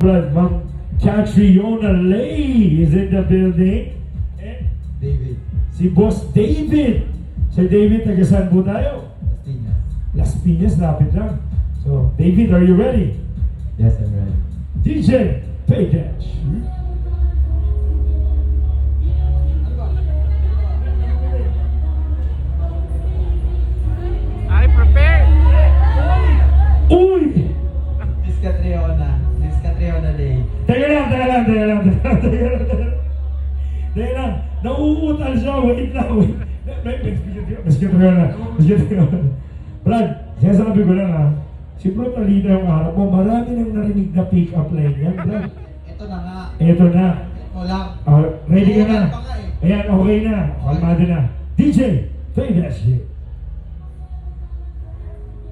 Ma'am Catriona Lay is in the building. And David. si Boss David. Si David, taga saan po tayo? Christina. Las Piñas, lapit lang. So, David, are you ready? Yes, I'm ready. DJ, pay dash. I prepare. Uy! Miss Catriona Day. Teka lang. Nauutal siya. Wait lang. Mas Catriona. Brad, sinasabi ko lang ha. Si Bro Talita yung harap mo. Marami nang narinig na pick-up line yan, Brad. Ito na nga. Ito na. Ito lang. Ready ka na? Pa nga eh. Ayan, okay na. Kalmado na. DJ, play that shit.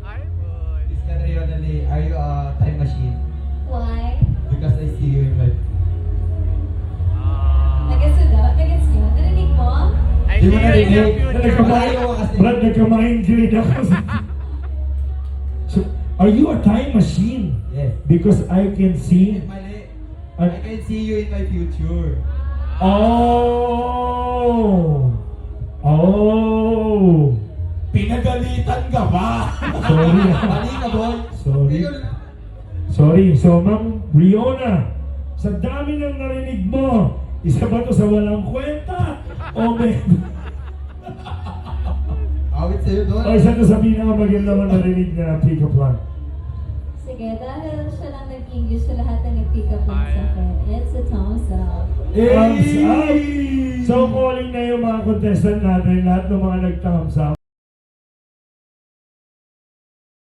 I would. Miss Catriona Day, are you a time machine? Why? Because I see you in my... Nagets nyo? Narinig mo? I Di see mo you in narinig? your future. Malayo ka kasi. Brad, nagka-mind grade ako. So, are you a time machine? Yes. Because I can see... Mali. I can see you in my future. Oh! Oh! Pinagalitan ka ba? Sorry. Mali ka, boy. Sorry. Sorry. So, Ma'am Riona, sa dami ng narinig mo, isa ba to sa walang kwenta? O may... Awit sa'yo doon. O isa to sa pinakamaganda mo narinig na pick-up line? Sige, dahil siya lang nag-English sa lahat na nag-pick up lang sa akin. It's a thumbs up. Thumbs up! So, calling na yung mga contestant natin, lahat ng mga nag-thumbs up.